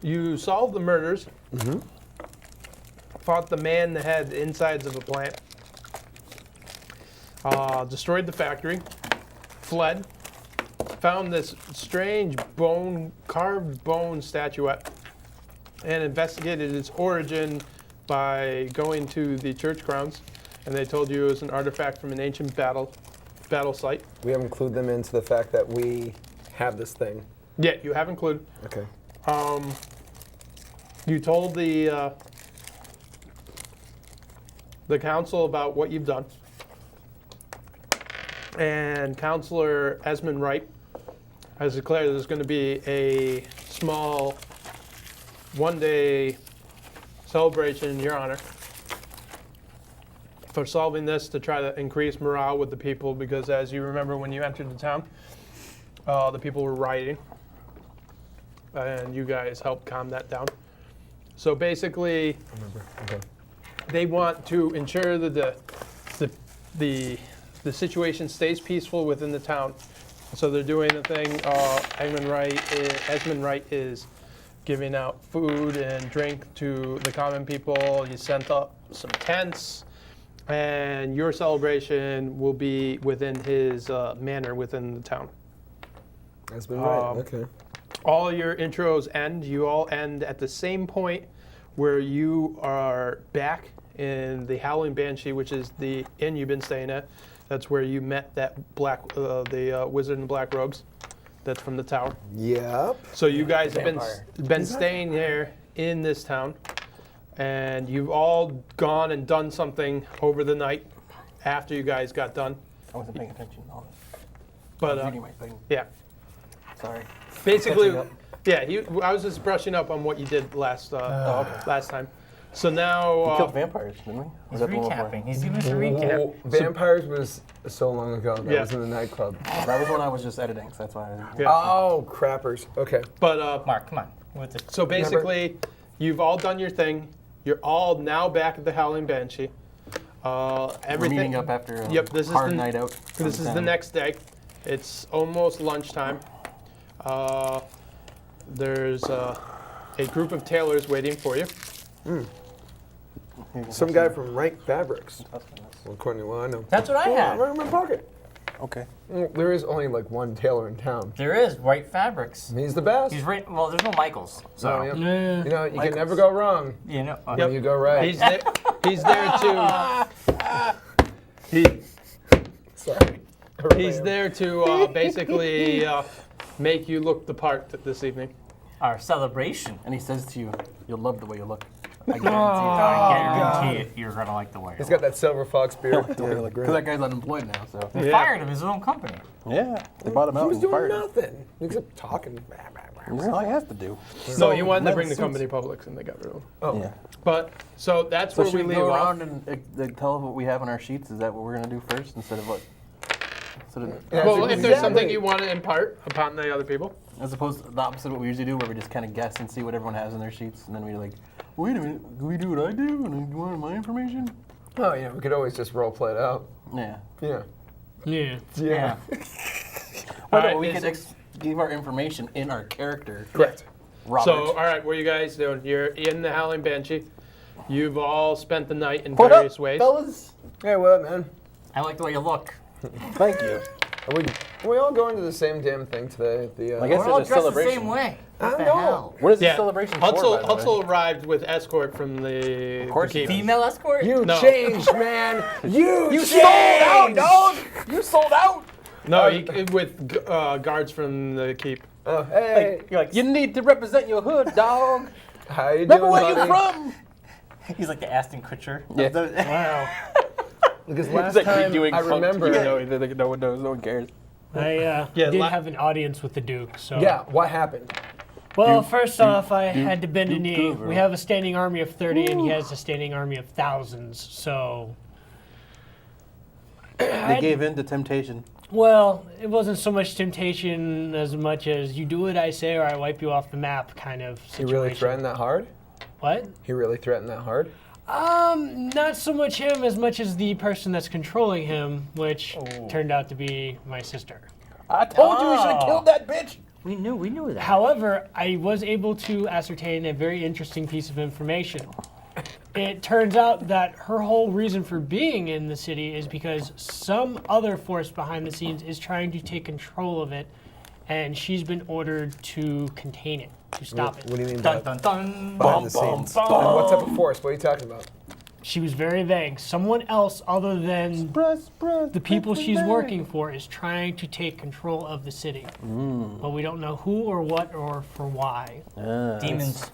You solved the murders. Mm-hmm. Fought the man that had the insides of a plant. Destroyed the factory. Fled. Found this strange carved bone statuette, and investigated its origin by going to the church grounds, and they told you it was an artifact from an ancient battle site. We have included them into the fact that we have this thing. Yeah, you have included. Okay. You told the council about what you've done, and Councilor Esmond Wright has declared there's going to be a small one-day celebration in your honor for solving this, to try to increase morale with the people, because as you remember when you entered the town, the people were rioting, and you guys helped calm that down. So basically, they want to ensure that the situation stays peaceful within the town. So they're doing the thing. Esmond Wright is giving out food and drink to the common people. He sent up some tents, and your celebration will be within his manor within the town. Esmond Wright. Okay. All your intros end. You all end at the same point where you are back in the Howling Banshee, which is the inn you've been staying at. That's where you met that the wizard in the black robes. That's from the tower. Yep. So you guys have been staying here in this town, and you've all gone and done something over the night after you guys got done. I wasn't paying attention to all this. But I was reading my thing. yeah. Sorry. Basically, yeah. I was just brushing up on what you did last time. So now We killed vampires, didn't we? He's recapping. He's giving us a recap. Oh, Vampires was so long ago. That was in the nightclub. That was when I was just editing, so that's why. Yeah. Oh, crappers. Okay. But Mark, come on. What's it? so basically, you've all done your thing. You're all now back at the Howling Banshee. We're Everything. meeting up after a This is hard the night out. This is the next day. It's almost lunchtime. There's a group of tailors waiting for you. Some guy from Rank Fabrics. Well, according to what I know. That's what I have. Right in my pocket. Okay. Well, there is only like one tailor in town. There is White Fabrics. He's the best. He's right. Well, there's no Michaels. So So, yeah. You know, you can never go wrong you know. when you go right. He's there. He's there to. Sorry. He's there to basically make you look the part this evening. Our celebration. And he says to you, "You'll love the way you look." I guarantee it. You're gonna like the way. He's got that silver fox beard. Because that guy's unemployed now, so. They fired him. His own company. Yeah, they bought him He out was and doing fired him. nothing. Except talking. That's all he has to do. So he wanted to bring the suits. company public, and they got rid of him. Oh. Yeah. But so that's So where we should we leave go off. around and tell them what we have on our sheets? Is that what we're gonna do first instead of what? Yeah, Well, that's if there's exactly- something you want to impart upon the other people. As opposed to the opposite of what we usually do, where we just kind of guess and see what everyone has in their sheets, and then we're like, wait a minute, can we do what I do? And you want my information? Oh, yeah, we could always just role play it out. Yeah. Yeah. Yeah. Yeah. Well, Alright, we is could give our information in our character. Correct. Robert. So, all right, what are you guys doing? You're in the Howling Banshee. You've all spent the night in What various up, ways. fellas? Hey, what, man? I like the way you look. Thank you. Are we all going to the same damn thing today? The, I guess We're all it's a dressed the celebration. same way. I What the know. hell? What is Yeah. the celebration Hutzel, for, by the way? Hutzel arrived with escort from the course he keep. does. Female escort? You No. changed, man. You You changed. sold out, dog! You sold out! No, with guards from the keep. Oh, hey. You're like, you need to represent your hood, dog. How you Remember doing, where you buddy? from? He's like the Aston Kutcher. Yeah. Wow. Because It's last like time redoing I Cloak. remember. No one knows, no one cares. I Yeah, did have an audience with the Duke, so. Yeah, what happened? Well, first off, I had to bend a Duke knee. Goover. We have a standing army of 30, and he has a standing army of thousands, so. They gave in to temptation. Well, it wasn't so much temptation as much as you do what I say or I wipe you off the map kind of You situation. really threatened that hard? What? He really threatened that hard? Not so much him as much as the person that's controlling him, which turned out to be my sister. I told you we should have killed that bitch. We knew that. However, I was able to ascertain a very interesting piece of information. It turns out that her whole reason for being in the city is because some other force behind the scenes is trying to take control of it, and she's been ordered to contain it, to stop What it. do you mean Dun by dun dun. behind the scenes? And what type of force? What are you talking about? She was very vague. Someone else other than the people she's working for is trying to take control of the city. But we don't know who or what or for why. Demons.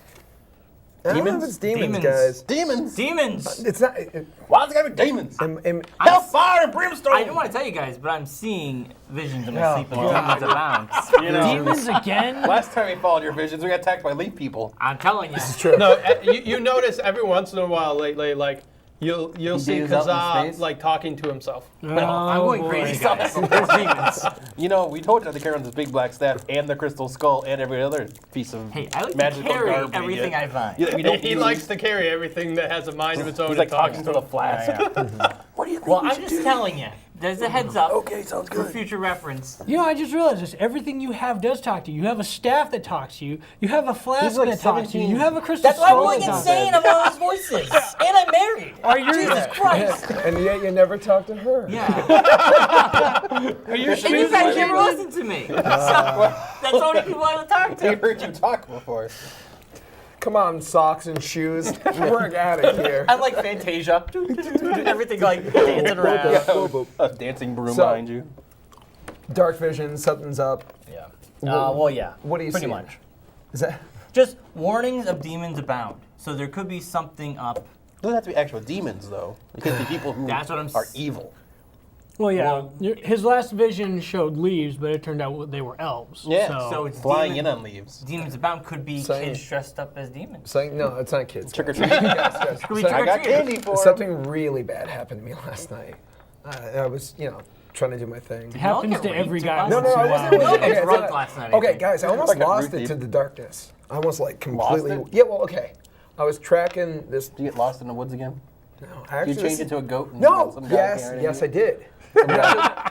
I don't know if it's demons, guys. Demons. It's not. Why's it gotta be demons? Hellfire and brimstone. I don't want to tell you guys, but I'm seeing visions in my sleep and demons abound. You know, Demons again? last time we followed your visions, we got attacked by leaf people. I'm telling you. True. No, you notice every once in a while lately, like you'll see Dave's out in Kazaa space? like talking to himself. I'm going boy. crazy, guys. There's demons. You know, we told you not to carry on this big black staff and the crystal skull and every other piece of Hey, I like to magical carry garb we everything get. I find. Yeah, we don't He use. likes to carry everything that has a mind of its own. He's like and talks talking to the flask. What do you think? Well, I'm just telling you. There's a heads up Okay, sounds for good. future reference. You know, I just realized this. Everything you have does talk to you. You have a staff that talks to you. You have a flask like that talks to you. 17. You have a crystal That's why I'm skull going that talks insane. I'm all those voices. And I'm married. Are you? Jesus Christ. And yet you never talk to her. Yeah. Are you And you guys never sure? listen to me. So that's the only people I would talk We've to. heard you talk before. Come on, socks and shoes. Work out of here. I'm like Fantasia. Everything like dancing around. A dancing broom So- behind you. Dark vision, something's up. Yeah. Well, yeah. What do you Pretty see? much. Is that? Just warnings of demons abound. So there could be something up. Doesn't have to be actual demons, though. It could be people who That's what I'm are evil. Well, yeah. His last vision showed leaves, but it turned out they were elves. Yeah. So it's Flying in demon- on leaves. Demons abound could be Same. kids dressed up as demons. Saying no, it's not kids. Trick or guys. treat. Guys, Could be so- trick or I got treat. candy for 'em. Something really bad happened to me last night. I was, trying to do my thing. It happens Y'all to get every raped guy. last No, once no, in I a wasn't. while. We all got okay, drunk it's not- last night, I Okay, think. guys, I almost Like a lost Ruth it to did. the darkness. I almost like completely. it? Yeah, well, okay. I was tracking this. Do you get lost in the woods again? No, Do you actually, change this- into a goat? And No. some guy Yes, carried yes, you? I did.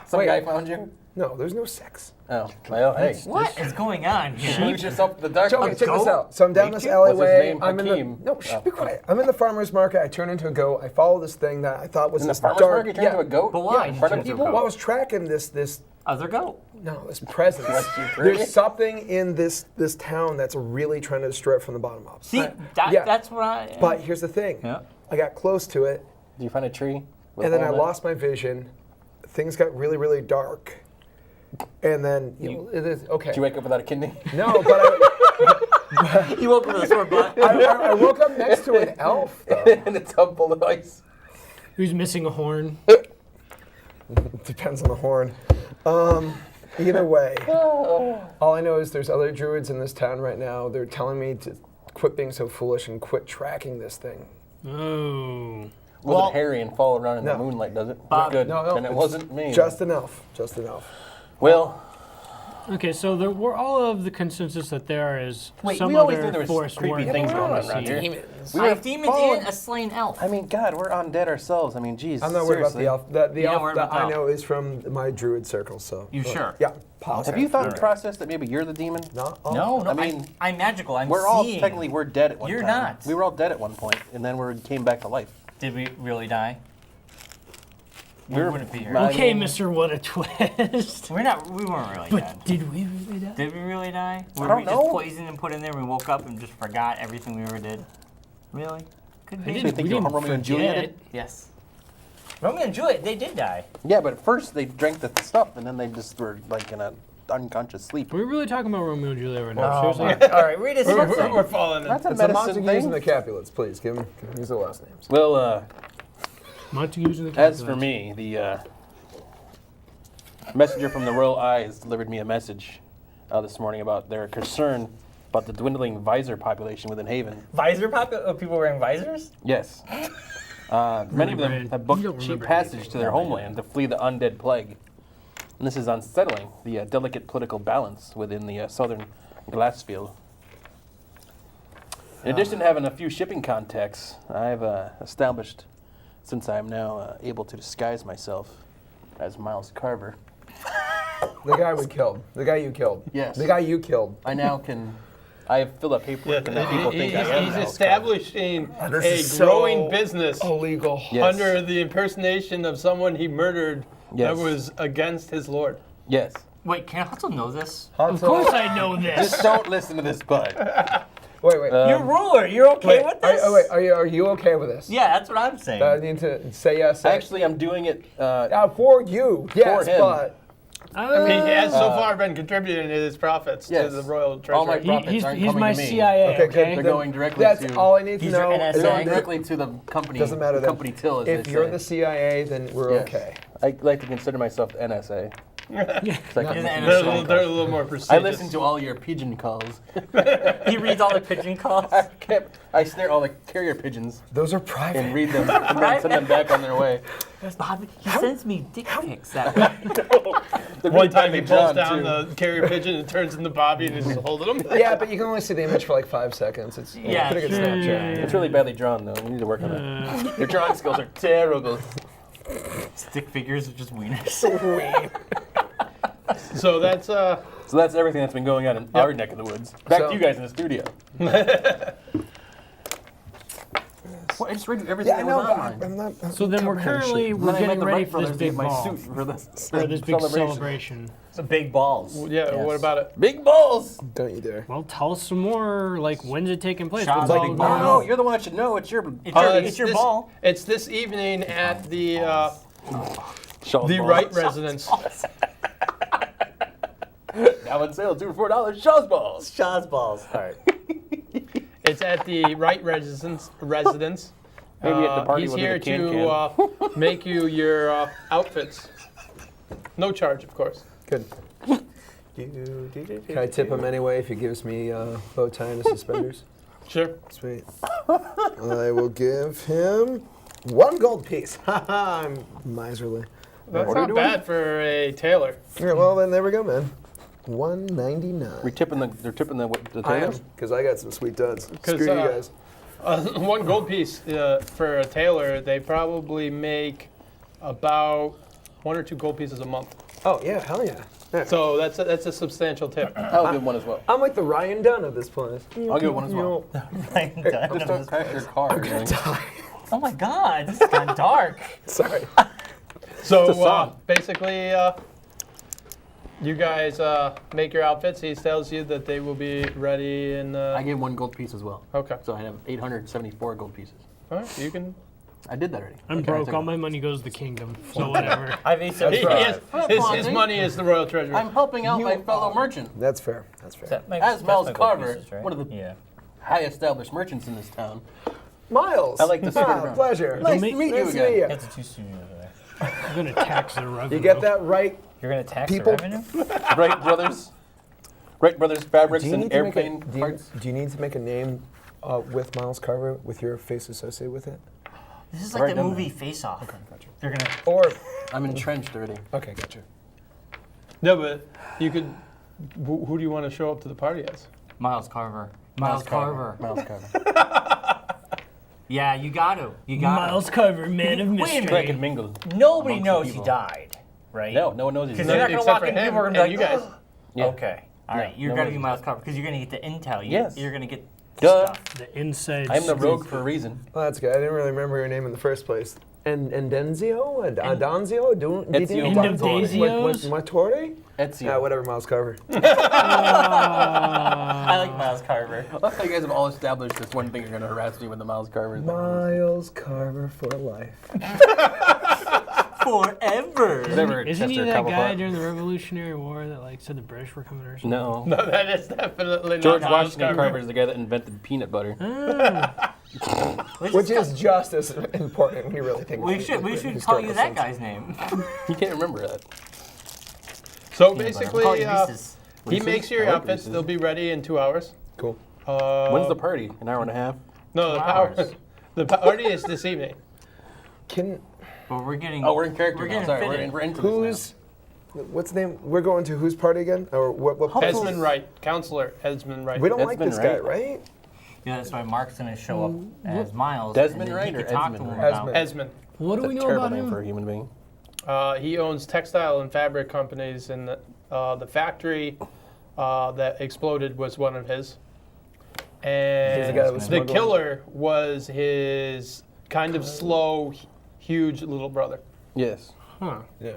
Some Wait. guy found you? No, there's no sex. Oh, well, hey. What is going on here? Lose yourself in the dark. Joey, check this goat? out. So I'm down Raped this you? What's his alleyway. name? I'm in Hakeem? the. No, shh, Oh, be quiet. I'm in the farmer's market. I turn into a goat. I follow this thing that I thought was In the this farmer's dark. market, you turn into a goat? But why? In front of Did you people? Well, I was tracking this. Other goat. No, this presence. you crazy? There's something in this town that's really trying to destroy it from the bottom up. See, Yeah. that's what I. But here's the thing. Yeah. I got close to it, Do you find a tree? with and then a I hole in it? lost my vision. Things got really, really dark. And then it is okay. Did you wake up without a kidney? No, but You woke up with a sore butt. I woke up next to an elf. Though. In a tub full of ice. Who's missing a horn? Depends on the horn. Either way, all I know is there's other druids in this town right now. They're telling me to quit being so foolish and quit tracking this thing. Oh. Wasn't hairy and fall around in No. the moonlight, does it? Bob, Good. No, And it it's wasn't me. Just an elf. Just an elf. Well, Okay, so there were all of the consensus that there is Wait, some we always other knew there was force creepy working things on going the on around scene. here. Demons. we I were have demons following- and a slain elf. I mean, God, we're undead ourselves. I mean, geez. I'm not worried about seriously. the elf. The You're not elf worried that about the I elf. know is from my druid circle. So. You sure? Yeah. Pause. Have you thought in the process that maybe you're the demon? No. No, I mean, I'm magical. I'm We're all seeing. technically we're dead at one You're time. not. We were all dead at one point, and then we came back to life. Did we really die? We We're- wouldn't be here. I Okay, mean- Mr. What a Twist. We weren't really But dead. did we really die? Did we really die? Were don't we just know. poisoned and put in there and we woke up and just forgot everything we ever did? Really? Could I be. didn't, think we you're didn't Romeo and Juliet forget. did? Yes. Romeo and Juliet, they did die. Yeah, but at first they drank the stuff, and then they just were like in a unconscious sleep. Are we really talking about Romeo and Juliet right now? Oh, Seriously? All right, read us something. We're falling in. That's a It's the medicine Montagues thing. and the Capulets. Please give them use the last names. Well, Montagues and the as for Capulets. me, the messenger from the Royal Eyes delivered me a message this morning about their concern about the dwindling visor population within Haven. Visor people wearing visors? Yes. Many of them Remember, have you booked don't cheap remember passage anything to their about homeland to flee the undead plague. And this is unsettling the delicate political balance within the southern Glassfield. In addition to having a few shipping contacts, I've established, since I am now able to disguise myself as Miles Carver. The guy we killed. The guy you killed. Yes. The guy you killed. I now can. I have filled out paperwork, and now people think I am He's Miles establishing This a is growing so business illegal. Yes. under the impersonation of someone he murdered Yes. that was against his lord. Yes. Wait, can Hutzel know this? Of course I know this. Just don't listen to this, bud. Wait. You're ruler. You're okay with this? Are you okay with this? Yeah, that's what I'm saying. I need to say yes. Actually, I'm doing it. For you. Yes, him. but He has so far been contributing his profits yes. to the royal treasury. All my profits He's aren't coming my to me. CIA. Okay, Okay. They're going directly that's to. all I need to He's know. your NSA. They're going It directly to the company. doesn't matter. The Then. company till, as If they you're say. the CIA, then we're Yes. okay. I like to consider myself the NSA. So I can You're the listen to They're, NSA. phone they're a calls. little more prestigious. I listen to all your pigeon calls. He reads all the pigeon calls. I snare all the carrier pigeons Those are private. and read them and then send them back on their way. Bob, he sends me dick pics that way. They're One really time he badly pulls drawn, down too. the carrier pigeon and turns into Bobby and is just holding him. Yeah, but you can only see the image for like 5 seconds. It's Yeah, pretty good sure. Snapchat. It's really badly drawn, though. We need to work on that. Your drawing skills are terrible. Stick figures of just wieners. So that's So that's everything that's been going on in our neck of the woods. Back So- to you guys in the studio. Well, I just read you everything Yeah, I that know, was but online. I'm not. So then we're currently And we're then I met getting the ready Wright for this brothers to big get my ball. suit for this For this big celebration. Some big balls. yeah. Yes. What about it? Big balls. Don't you dare. Well, tell us some more. Like, when's it taking place? Shot What's like all big going Oh, balls. no, on? you're the one that should know. It's your It's your ball. It's this evening at the Shaw's balls. Wright residence. Now on sale, $2 for $4. Shaw's balls. Shaw's balls. All right. It's at the Wright residence. Maybe at the party He's we'll do here the can-can. to make you your outfits. No charge, of course. Good. Can I tip him anyway if he gives me bow tie and the suspenders? Sure. Sweet. I will give him 1 gold piece. Haha, I'm miserly. That's What are you not doing? bad for a tailor. Yeah, well, then there we go, man. 199. They're tipping the I am, tailors? because I got some sweet duds. 'Cause, Screw you guys. 1 gold piece for a tailor. They probably make about 1 or 2 gold pieces a month. Oh, yeah, hell yeah. Yeah. So that's a substantial tip. I'll give one as well. I'm like the Ryan Dunn of this place. I'll give one as well. Just don't crash your car. you know? Oh my god, this has gone dark. Sorry. So It's a song. basically, you guys make your outfits. He tells you that they will be ready in. I gave 1 gold piece as well. Okay. So I have 874 gold pieces. All right. You can. I did that already. I'm Okay, broke. take All it. my money goes to the kingdom. So whatever. I've He A75. is, his money is the royal treasury. I'm helping out my fellow merchant. That's fair. That's fair. As Miles Carver, one of the Yeah. high established merchants in this town. Miles. I like to see it around. Pleasure. Nice ma- to meet you Nice to meet again. you. That's a 2 studio over there. I'm gonna tax the revenue. You get that right? You're gonna tax People- the revenue? Wright Brothers. Wright Brothers Fabrics Do you and need to make a, airplane do you, parts. do you need to make a name with Miles Carver with your face associated with it? This is Already like the done movie Face Off. Gotcha. They're gonna. Or I'm entrenched already. okay, gotcha. No, but you could. Who do you want to show up to the party as? Miles Carver. Miles Carver. Miles Carver. Yeah, you got to. You got Miles Carver, man of Wait a mystery. minute. Drink and mingle. Nobody amongst knows the he people. died, right? No, no one knows he's Because dead. they're not gonna Except walk for in him people are and gonna be you like, guys. Yeah. okay, all right, you're no gonna one be knows. Miles Carver because you're gonna get the intel. Yes. You're gonna get Duh. stuff. The inside. I'm the scoop. rogue for a reason. Well, that's good. I didn't really remember your name in the first place. And Denzio? Adonzio? Ezio Indovdazios? Matore? Ezio. Yeah, whatever, Miles Carver. I like Miles Carver. I love how you guys have all established this one thing you're going to harass me with the Miles Carver. Miles Carver for life. Forever. Never Isn't he Chester that guy Cobblepot. during the Revolutionary War that like said the British were coming or something? No. No, that is definitely George not Miles Washington Carver is the guy that invented peanut butter. Which is just as important when you really think We about should it. we in should call you historical that sense. guy's name. You can't remember that. So Call basically, you Reese's. he Reese's? makes your I like outfits. Reese's. They'll be ready in 2 hours. Cool. When's the party? An hour and a half? No, the 2 power. hours. The party is this evening. Can But we're getting. Oh, we're in character We're now. getting Sorry, fitted. we're into who's what's the name? We're going to whose party again? Or what party? Esmond Wright, Counselor Esmond Wright. We don't It's like been this guy, right. right? Yeah, that's why Mark's gonna show up as Miles. Desmond, and then right, he or could talk to Esmond, him right? about. Esmond. What do That's we a know terrible about name him? for a human being. He owns textile and fabric companies, and the factory that exploded was one of his. And He's the guy that was the smuggling. killer was his kind of slow, huge little brother. Yes, Huh. Yeah.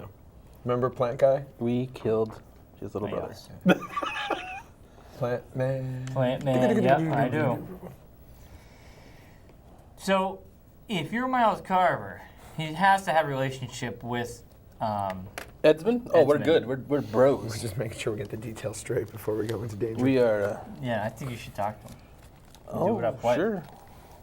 Remember Plant Guy? we killed his little brother. Yes. Plant Man. Plant Man, yep, I do. So, if you're Miles Carver, he has to have a relationship with. Edmund? Oh, we're Edmund. good. We're We're bros. just making sure we get the details straight before we go into danger. We are. Yeah, I think you should talk to him. Oh, it up what? sure.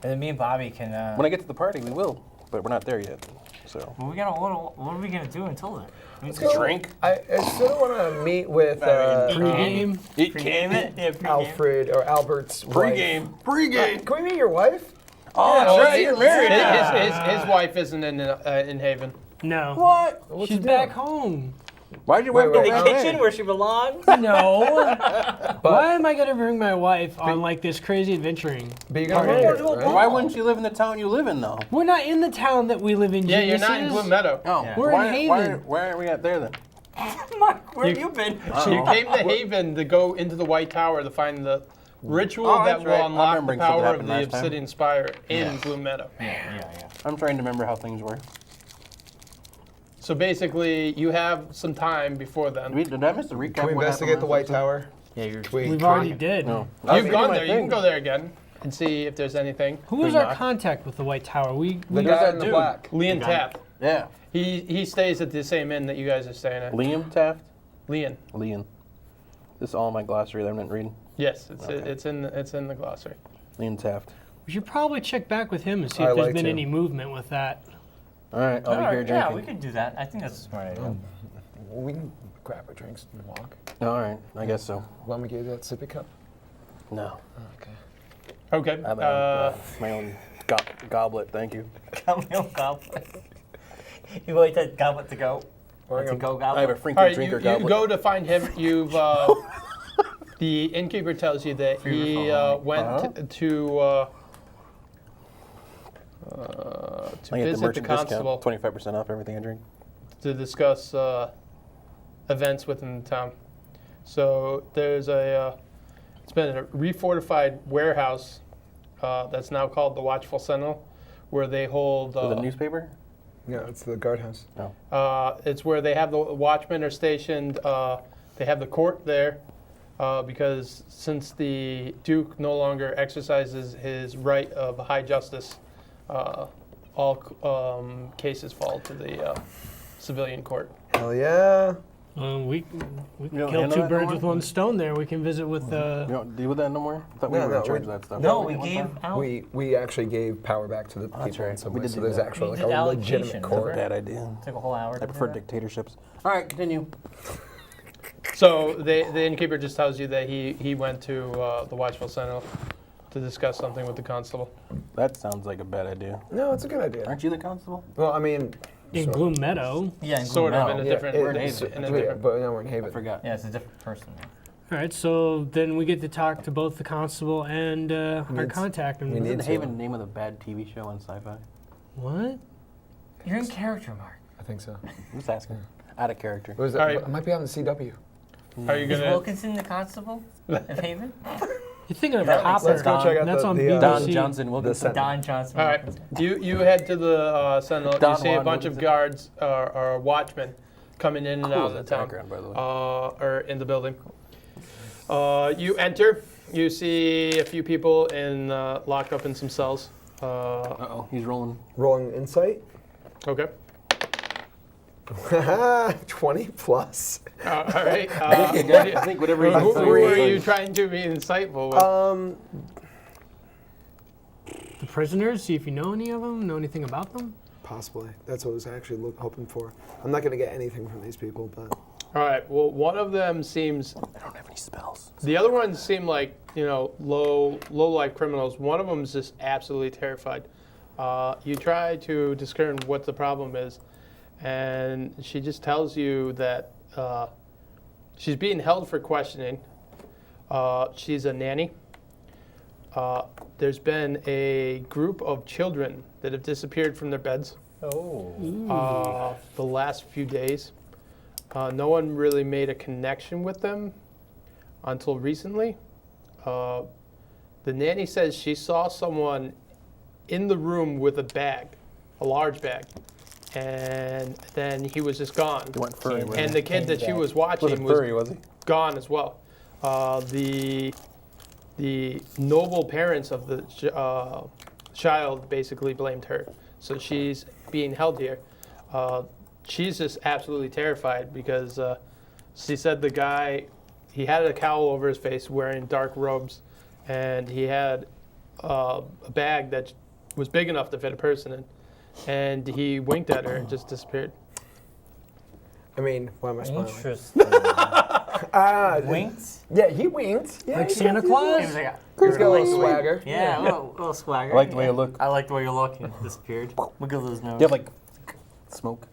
And then me and Bobby can. When I get to the party, we will, but we're not there yet. So. Well, we got a little. What are we gonna do until then? We Let's just go. Drink. I still want to meet with Pre-game. Eat Pregame it. Yeah, pregame. Alfred or Albert's wife. Pregame. Can we meet your wife? Oh, Yeah, that's well, right. You're married now. His wife isn't in Haven. No. What? What's She's the deal? back home. Why'd you Wait, wife wait, go In wait. the kitchen where she belongs. No. Why am I gonna bring my wife on like this crazy adventuring? But you gotta Party. meet her, right? Why wouldn't you live in the town you live in, though? We're not in the town that we live in. Yeah, you're not in geniuses. Blue Meadow. Oh, Yeah. We're in Haven. Why aren't we out there then? Mark, where have you been? You came to Haven to go into the White Tower to find the ritual Oh, that that's will right. I'm unlock the remembering something power of happened the last time. Obsidian Spire in Blue Meadow. Yeah. I'm trying to remember how things were. So basically, you have some time before then. Did I miss the recap? Can we what investigate happened the last White episode? Tower? Yeah, you're. We've already did. No. You've gone there. You can go there again and see if there's anything. Who was There's our not. contact with the White Tower? We The There's guy that in the dude. black. Leon Taft. Yeah. He stays at the same inn that you guys are staying at. Liam Taft? Leon. Leon. This is all in my glossary that I'm not reading. Yes, Okay. it's in the glossary. Leon Taft. we should probably check back with him and see I'd if there's like been to. any movement with that. All right, I'll be here yeah, drinking. we could do that. I think that's a smart idea. We can grab our drinks and walk. All right, I guess so. Want me to give you that sippy cup? No. Okay. Okay. I have my own goblet, thank you. Cameo goblet. You want that goblet to go? Or To I go I have a goblet. Frankie all right, drinker you goblet. go to find him. You've the innkeeper tells you that he went to I get the visit the merchant constable discount, 25% off everything I drink. to discuss events within the town. So there's it's been a refortified warehouse that's now called the Watchful Sentinel, where they hold. With a newspaper? Yeah, it's the guardhouse. It's where they have the watchmen are stationed. They have the court there because since the Duke no longer exercises his right of high justice, all cases fall to the civilian court. Hell yeah. We don't killed handle two that birds no with more? one stone there. We can visit with You don't deal with that no more? I thought we No, were in no, charge we- of that stuff. No, we gave out. We actually gave power back to the people that's in right. some We way, did so do there's that. actually We like did a allocation, legitimate remember? court. Bad idea. Took a whole hour. I to do prefer that. dictatorships. All right, continue. So the innkeeper just tells you that he went to the Watchful Sentinel to discuss something with the constable. That sounds like a bad idea. No, it's a good idea. Aren't you the constable? Well, I mean, in sort Gloom Meadow. Yeah, in Sort of Gloom in a Meadow. different. We're in it's- Haven. in a different. but now we're in Haven. I forgot. Yeah, it's a different person. All right, so then we get to talk to both the constable and our need- contact. we And need Isn't to. Haven the name of the bad TV show on Sci-Fi? what? You're in character, Mark. I think so. I'm just asking. Out of character. Was All right. It might be on the CW. Are you Is gonna? Wilkinson the constable of Haven? You're thinking of Let's Hopper. go check out That's the- on the, BBC. Don Johnson Wilkinson. Sentinel. Don Johnson. All right, you head to the Sentinel. Don You see a Juan bunch of Wilkinson. guards or watchmen coming in and Cool out of that the town, background, by the way. or in the building. You enter. You see a few people locked up in some cells. Uh-oh, he's rolling. Rolling insight. Okay. 20 plus. All right. I think whatever Who he's are you trying to be insightful with? The prisoners, see if you know any of them, know anything about them. Possibly. That's what I was actually hoping for. I'm not going to get anything from these people, but All right. Well, one of them seems. I don't have any spells. The other ones seem like low life criminals. One of them is just absolutely terrified. You try to discern what the problem is, and she just tells you that she's being held for questioning. She's a nanny. there's been a group of children that have disappeared from their beds the last few days. No one really made a connection with them until recently. The nanny says she saw someone in the room with a bag, a large bag, and then he was just gone. He went furry, wasn't And he? the kid that she was watching Wasn't was furry, was he? gone as well. The noble parents of the child basically blamed her. So she's being held here. She's just absolutely terrified because she said the guy, he had a cowl over his face wearing dark robes, and he had a bag that was big enough to fit a person in. And he winked at her and just disappeared. I mean, why am I smiling? Interesting. Winked? Yeah, he winked. Yeah, Like he Santa got- Claus? He's like, He's got a little swagger. yeah, a little swagger. I like the way you look. I like the way you're looking. Disappeared. Look at those nose. You have like smoke.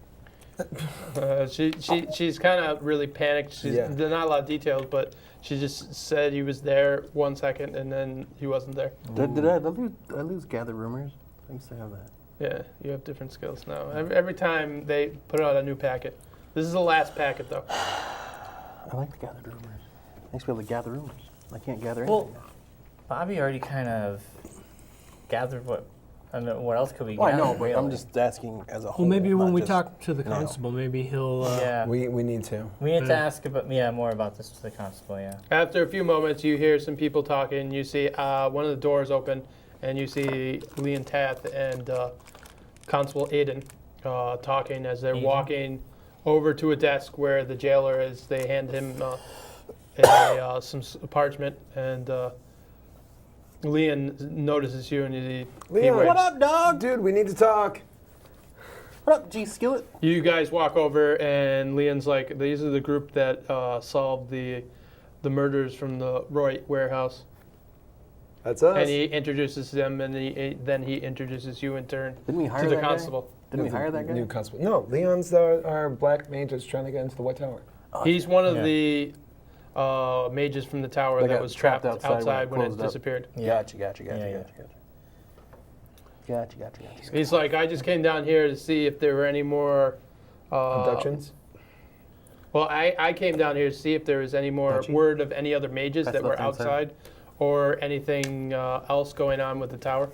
She's kind of really panicked. There's not a lot of details, but she just said he was there 1 second and then he wasn't there. Did I lose gather rumors? I used to have that. Yeah, you have different skills now. Every time they put out a new packet. This is the last packet, though. I like to gather rumors. I used to be able to gather rumors. I can't gather Well, anything. Bobby already kind of gathered what. I don't know what else could we Well, I gather. know, but really? I'm just asking as a whole. Well, maybe when not we just talk to the now. constable, maybe he'll. Yeah. We need to. We need to ask about more about this to the constable. Yeah. After a few moments, you hear some people talking. You see one of the doors open, and you see Leon Tath and Constable Aiden talking as they're Aiden? walking over to a desk where the jailer is. They hand him some parchment, and Leon notices you, and he Leon, waves. What up, dog? Dude, we need to talk. What up, G Skillet? You guys walk over, and Leon's like, "These are the group that solved the murders from the Roy warehouse." That's us. And he introduces them, and then he introduces you in turn Didn't we hire to the that guy? constable. Didn't we hire that guy? New constable. No, Leon's our black mage that's trying to get into the White Tower. He's one of Yeah. the mages from the tower That that got was trapped trapped outside when it closed up. disappeared. Gotcha. Yeah. Gotcha. He's like, I just came down here to see if there were any more Abductions? Well, I came down here to see if there was any more Touchy? word of any other mages Press that were left-hand side. outside or anything else going on with the tower.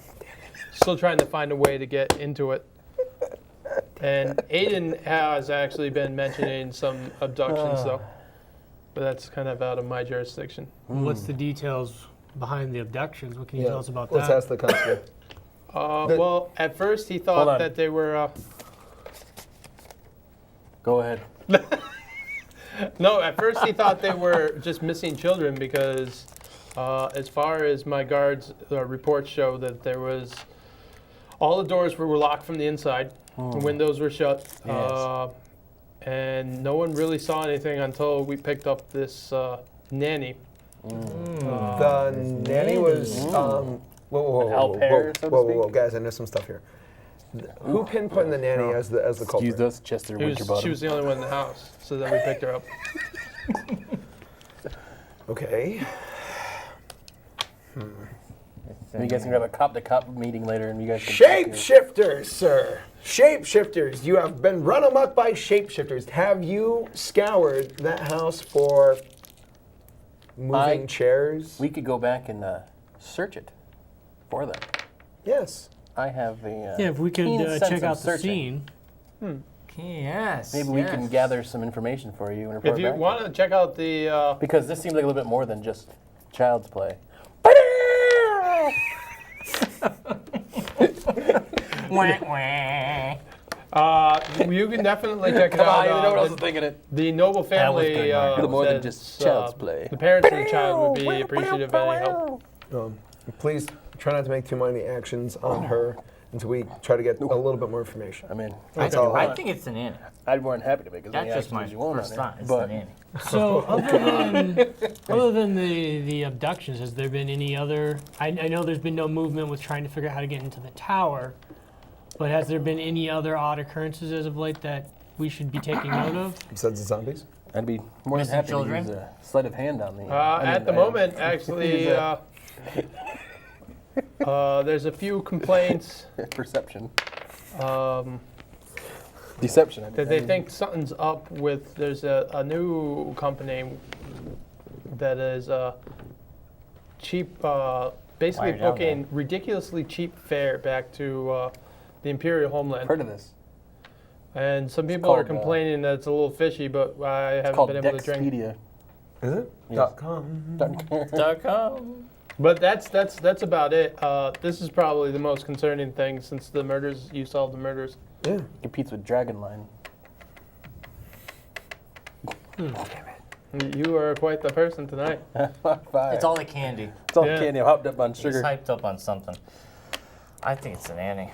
Still trying to find a way to get into it. And Aiden has actually been mentioning some abductions, though. But that's kind of out of my jurisdiction. What's the details behind the abductions? What can you tell us about Let's that? ask the constable. Well, at first he Hold thought on. that they were... Go ahead. No, at first he thought they were just missing children because as far as my guards' reports show that there was... All the doors were locked from the inside. The windows were shut. Yes. And no one really saw anything until we picked up this nanny. The nanny was. Whoa, Alpair, so to whoa, speak? guys! I know some stuff here. Who pinpointed the nanny as the culprit? Excuse us, Chester She Winterbottom. was the only one in the house, so then we picked her up. Okay. You guys can grab a cop-to-cop meeting later, and you guys can talk here. Shapeshifters, sir. Shapeshifters. You have been run amok by shapeshifters. Have you scoured that house for moving chairs? We could go back and search it for them. Yes. I have a Yeah, if we could keen sense check of out the searching. scene. Yes. Maybe we can gather some information for you and report If you back. want to check out the... Because this seems like a little bit more than just child's play. you can definitely check it Come out. on, you know what else the- is thinking it. The noble family, good, Mark. A little more than says, just child's play. The parents of the child would be appreciative of any help. Please try not to make too many actions on her until we try to get a little bit more information. I mean, That's all. I think it's the nanny. I'd be more than happy to make as many That's just actions my as you want first on thought. there. It's But the nanny. So other than the abductions, has there been any other? I know there's been no movement with trying to figure out how to get into the tower, but has there been any other odd occurrences as of late that we should be taking note of? Besides the zombies? I'd be more than Missing happy children? to use a sleight of hand on the. At the moment, actually, There's a few complaints Perception. um, Deception. that they think something's up with. There's a new company that is cheap, basically Why are you down booking ridiculously cheap fare back to the Imperial homeland. Heard of this? And some people are called, complaining that it's a little fishy, but I It's haven't called been able to drink. Dexpedia. Is it? Yes. .com. .com. But that's about it. This is probably the most concerning thing since the murders. You solved the murders. Yeah. Competes with Dragonline. You are quite the person tonight. Five. It's all the candy. It's all Yeah. candy. I'm hopped up on He's sugar. hyped up on something. I think it's the nanny.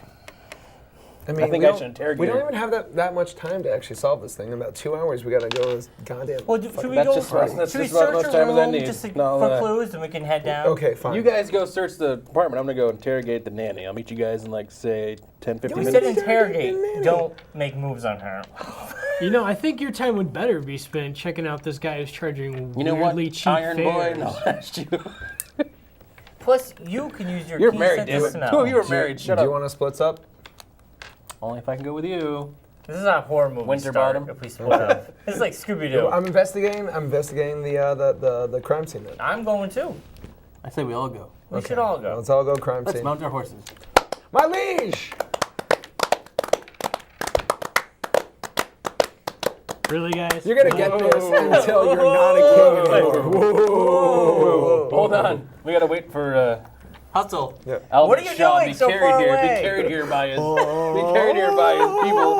I mean, think we I don't- should interrogate We don't her. even have that much time to actually solve this thing. In about 2 hours, we gotta go this goddamn. Well, should we That's go? just right. That's Should we just about search as much a time as I room need. just to, No, for clues, and we can head down? Okay, fine. You guys go search the apartment. I'm gonna go interrogate the nanny. I'll meet you guys in like say 10, 15 We minutes. said interrogate. Don't make moves on her. You know, I think your time would better be spent checking out this guy who's charging You know what? weirdly cheap Iron fares. Boy. No, that's you. Plus, you can use your You're keen married, sense damn of it. smell. Two of you are married. Shut Do up. you want to split up? Only if I can go with you. This is not a horror movie. Winterbottom. If we split up. This is like Scooby Doo. I'm investigating. I'm investigating the crime scene. Then. I'm going too. I say we all go. We should all go. Let's all go crime Let's scene. mount our horses. My liege. Really, guys? You're gonna get this until you're not a king anymore. Whoa. Hold on. We gotta wait for Hustle. Albert What are you Shaw doing be so carried far here. away? Be carried here by his. Be carried here by his people.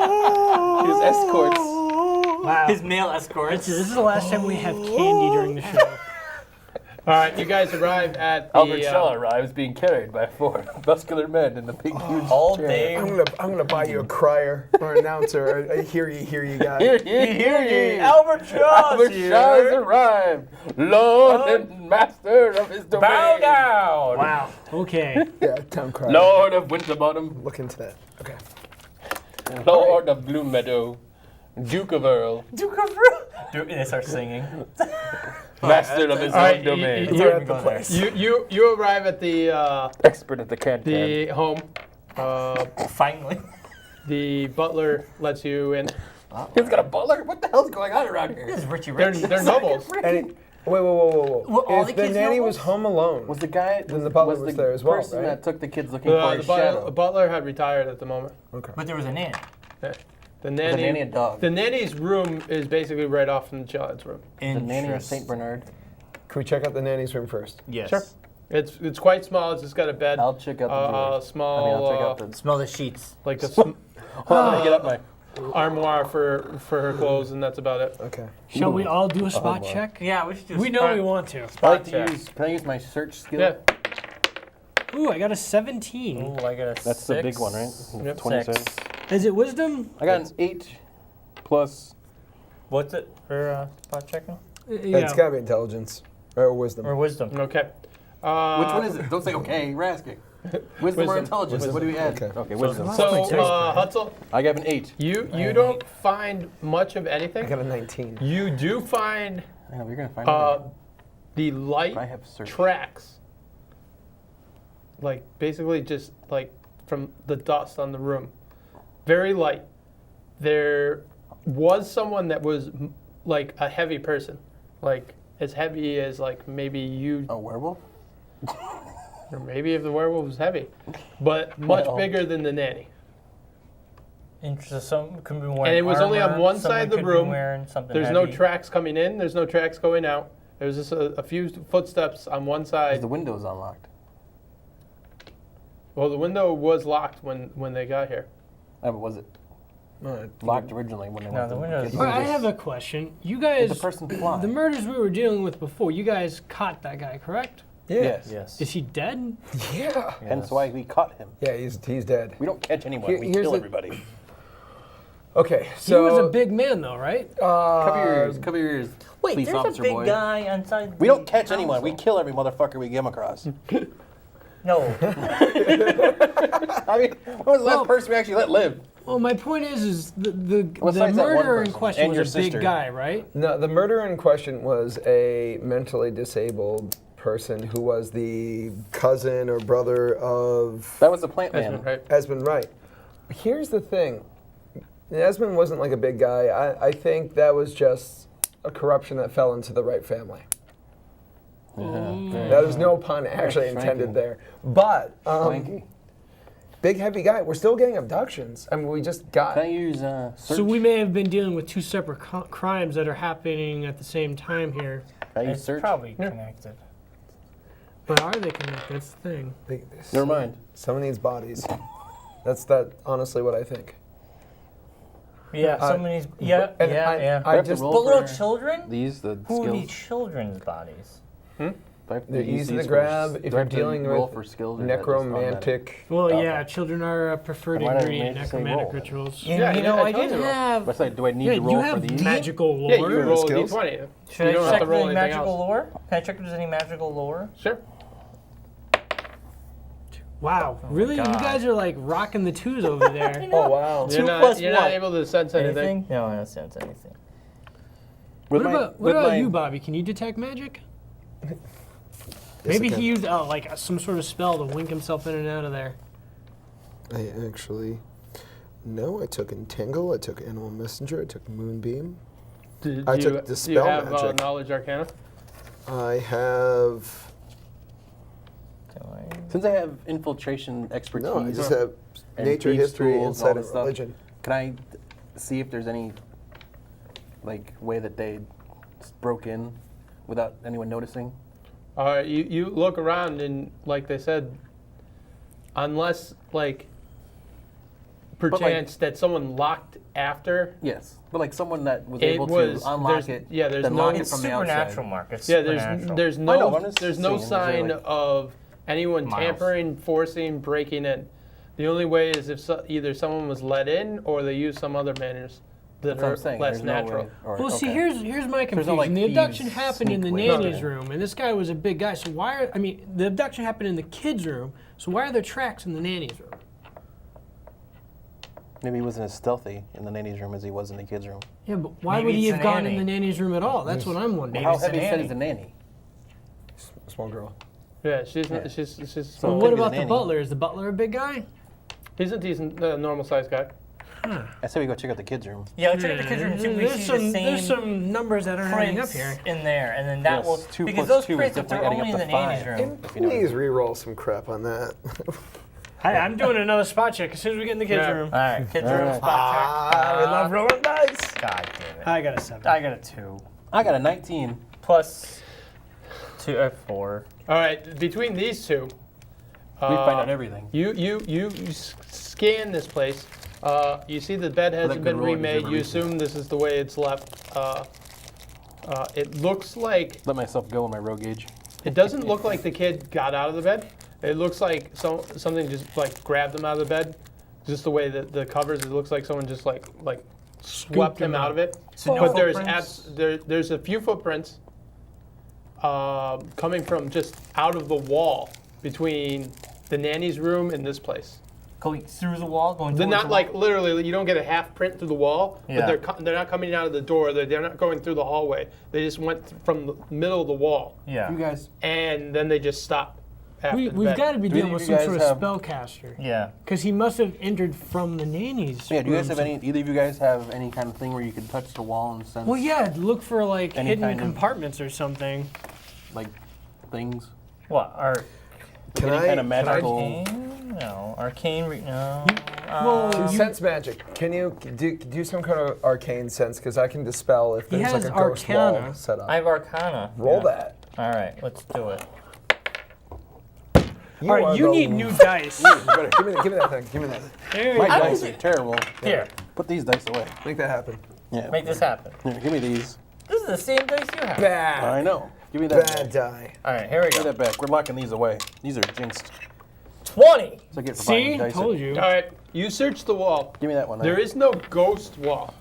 His escorts. Wow. His male escorts. This is the last time we have candy during the show. All right, you guys arrive at the. Albert Shaw arrives being carried by 4 muscular men in the big huge All chair. day. I'm gonna buy you a crier or announcer. I hear you guy. Hear ye. Albert Shaw's Albert here. Shaw has arrived, Lord and Master of his domain. Bow down. Wow. Okay. Yeah, town crier. Lord of Winterbottom, Look into that. Okay. Lord of Blue Meadow, Duke of Earl, Duke of Ru- Dude, they start singing. Master of his All right, own domain, It's You- hard to go there. You arrive at the expert at the can. home. Finally. The butler lets you in. He's got a butler? What the hell's going on around here? This is Richie They're, Rich. they're nobles. And whoa. Were all If the the kids nanny nobles? was home alone, Was the guy, Then the butler was the there as well, person right? that took the kids looking for The his shadow? butler had retired at the moment. But there was a nanny. The The nanny. nanny and dog. The nanny's room is basically right off from the child's room. The nanny of St. Bernard. can we check out the nanny's room first? Yes. Sure. It's quite small. It's just got a bed. I'll check out the drawers. small, I'll check out the... Smell the sheets. like a Hold on, let me get up my... armoire for her clothes, and that's about it. Okay. Shall we all do a spot boy. check? Yeah, we should do We know we want to. I like check. to use... Can I use my search skill? Yeah. Ooh, I got a 17. Ooh, I got a That's the big 6. one, right? Yep. 26. 6. Is it wisdom? I got an 8 plus... What's it for spot checking? Yeah. It's gotta be intelligence or wisdom. Or wisdom? Okay. Which one is it? Don't say okay, we're asking. Wisdom or Wisdom. intelligence? What do we add? Okay. Wisdom. So, Hutzel, I got an 8. you don't find much of I anything. got a 19. You do find I know, you're going to find out. the light I have search. tracks. Like, basically just like from the dust on the room. Very light. There was someone that was like a heavy person. Like, as heavy as like maybe you, A werewolf? or maybe if the werewolf was heavy. But much Well. bigger than the nanny. Interesting. Some could be wearing And it was only on armor, one someone side of the could be room. wearing something There's no heavy. tracks coming in, there's no tracks going out. There's just a few footsteps on one Is side. the windows unlocked? Well, the window was locked when they got here. Oh, but was it No, locked originally when they No, went the to windows- kids' All right, I movies? have a question. You guys, Did the person fly? the murders we were dealing with before, you guys caught that guy, correct? Yeah. Yes. Yes. Is he dead? Yeah. Hence why we caught him. Yeah, he's dead. We don't catch anyone, Here- we here's kill the- everybody. Okay, He so was a big man, though, right? Cover your ears, cover your ears. Wait, police there's officer a big boy. guy inside. We the don't catch anyone, we council. kill every motherfucker we come across. No. I mean, when was the last Well- person we actually let live? Well, my point is the Besides that one murderer in person question and was your a big sister. guy, right? No, the murderer in question was a mentally disabled person who was the cousin or brother of That was the plant man. Esmond, right? Esmond Wright. Here's the thing. Esmond wasn't like a big guy. I think that was just a corruption that fell into the right family. That was no pun actually intended there. But Swanky. big heavy guy. We're still getting abductions. I mean, we just got. Can I use search? So we may have been dealing with two separate crimes that are happening at the same time here. Can I use It's search? probably connected. But are they connected? That's the thing. Never mind. Some of these bodies. That's honestly what I think. Yeah, somebody's. Yeah, And yeah, I yeah. have to just roll But little for children? These the Who would be skills. children's bodies? they're easy to grab if you're dealing roll with for skills. Or is that just automatic? necromantic. Well, Okay. yeah, children are a preferred Why don't ingredient in we just say necromantic roll? rituals. Yeah, you know, I I told did you roll. have. But I do I need Yeah, to you roll have for these? magical lore. Yeah, you roll a skills? d20. Should I You don't have check to roll any anything magical else. lore? Can I check if there's any magical lore? Sure. Wow, really? You God. guys are like rocking the twos over there. Oh wow. Two You're not, plus you're what? not able to sense anything. Anything? No, I don't sense anything. With What my- about with you, my- Bobby? Can you detect magic? Yes, Maybe I can. he used like some sort of spell to wink himself in and out of there. I actually. No, I took Entangle, I took Animal Messenger, I took Moonbeam. Do I you, took do you Dispel have Magic. Knowledge Arcana? I have. Since I have infiltration expertise, No, I just have and nature, thieves' history, tools, all insight, this and stuff, religion. Can I see if there's any way that they broke in without anyone noticing? You look around and, like they said, unless, like, perchance that someone locked after. Yes, but like someone that was It able was- to unlock there's- it. yeah, there's then no- lock it It's from the supernatural, outside. Mark. It's Yeah, supernatural. there's I know, no but I'm just there's no seeing, is there, sign like- of anyone Miles. tampering, forcing, breaking in. The only way is if either someone was let in or they used some other manners that That's what are I'm saying. less There's no natural. way- or- Well, see, okay. here's my There's confusion. no, like, The abduction thieves happened in the sneak ways. nanny's room, and this guy was a big guy. So why are the abduction happened in the kids' room? So why are there tracks in the nanny's room? Maybe he wasn't as stealthy in the nanny's room as he was in the kids' room. Yeah, but why Maybe would he it's have a gone nanny. in the nanny's room at all? That's what I'm wondering. Maybe How it's a heavy set nanny. is the nanny? Small girl. Yeah, she's Yeah. not, she's So Well, it what could be about the the nanny. butler? Is the butler a big guy? he's a decent normal sized guy. I say we go check out the kids' room. Yeah, I'll check out the kids' room and see if we There's see some, the there's same some numbers that aren't adding up prints here. in there, and then that Yes, will 2 because plus those 2 is prints, if they're definitely only in the adding up to nanny's 5. room, If you know what I Please mean. re-roll some crap on that. Hey, I'm doing another spot check as soon as we get in the kids' Yeah. room. all right, kids' room Alright. spot We love rolling dice. check. God damn it! I got a 7. I got a 2 I got a 19. plus 4. All right, between these two, We find out everything. you scan this place. You see the bed hasn't good been roll, remade. you You research. assume this is the way it's left. It looks like Let myself go on my rogue gauge. it doesn't look like the kid got out of the bed. It looks like something just like grabbed him out of the bed. Just the way that the covers, it looks like someone just like swept him out of it. So no But there's footprints? there's a few footprints coming from just out of the wall between the nanny's room and this place. Going through the wall, going. They're towards not the like wall? literally. You don't get a half print through the wall, Yeah. but they're not coming out of the door. They're not going through the hallway. They just went from the middle of the wall, Yeah. You guys, and then they just stop. After the We've bed. got to be Do any dealing of with you some sort guys of have- spellcaster. Yeah. Because he must have entered from the nanny's yeah. Do you guys room. have any? Either of you guys have any kind of thing where you can touch the wall and sense Well, yeah, look for like Any hidden kind of- compartments or something. like things? What? Can Any I? kind of magical? Arcane? No. Arcane? No. Well, Sense magic. Can you do some kind of arcane sense? Because I can dispel if He there's like has a ghost Arcana. wall set up. I have Arcana. Roll Yeah. that. All right, let's do it. You all right, are you the- need new dice. give me that thing. Give me that. There My you go. dice are terrible. Here, Put these dice away. Make that happen. Yeah. make this happen. Here, give me these. This is the same dice you have. Bad. I know. Give me that. Bad Back. die. All right, here we Give me go. that back. We're locking these away. These are jinxed. 20. So I get for buying See, dice. told you. All right, you search the wall. Give me that one. There is no ghost wall.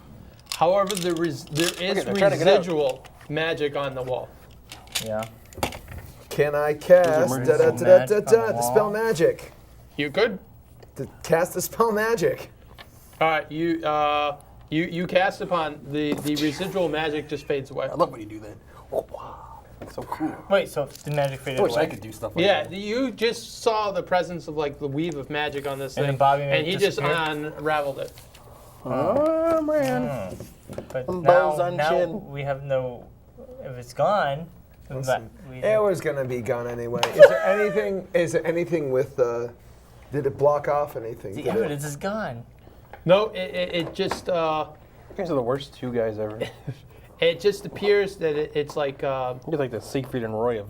However, there is they're trying to get out. residual magic on the wall. Yeah. Can I cast emergency dispel magic? You could. Cast dispel magic. All right, you cast upon the residual magic just fades away. I love when you do that. So cool. Wait, so the magic faded I wish away? I could do stuff like Yeah, that. you just saw the presence of like the weave of magic on this And thing, then Bobby made and it he just disappear? unraveled it. Oh, man. But Bows on now chin. we have no. If it's gone, Listen, we it was gonna be gone anyway. Is there anything? Is there anything with the? Did it block off anything? the Did it- evidence is gone. No, it just You guys are the worst two guys ever. it just appears that it's like You're like the Siegfried and Roy of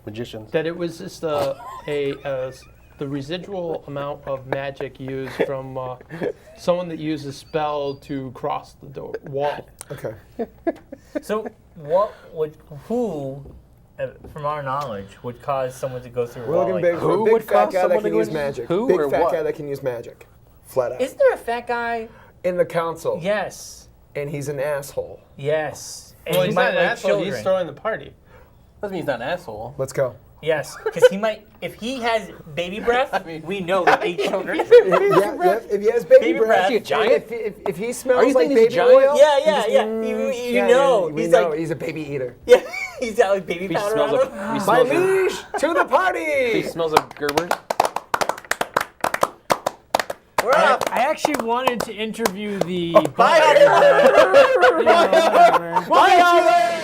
magicians. that it was just the residual amount of magic used from someone that used a spell to cross the wall. Okay. So who, from our knowledge, would cause someone to go through a We're wall looking like big that? for a Who big would fat cause guy that someone can to use go- magic. who Big or fat what? guy that can use magic. Flat out. Is there a fat guy? In the council. Yes. And he's an asshole. Yes. And Well, he he's might not an like asshole. children. He's throwing the party. Doesn't mean he's not an asshole. Let's go. Yes, because he might. If he has baby breath, we know he ate children. Yeah, if he has baby, Baby breath, breath. Is he a giant? If he Are smells you like thinking he's a baby giant? oil, Yeah. You yeah, know, we he's know like, he's a baby eater. yeah, he's got like baby He powder smells on like, him. he My smells like, liege, to the he party! smells like Gerber. We're off. I actually wanted to interview the. Bye, you know, whatever. Bye,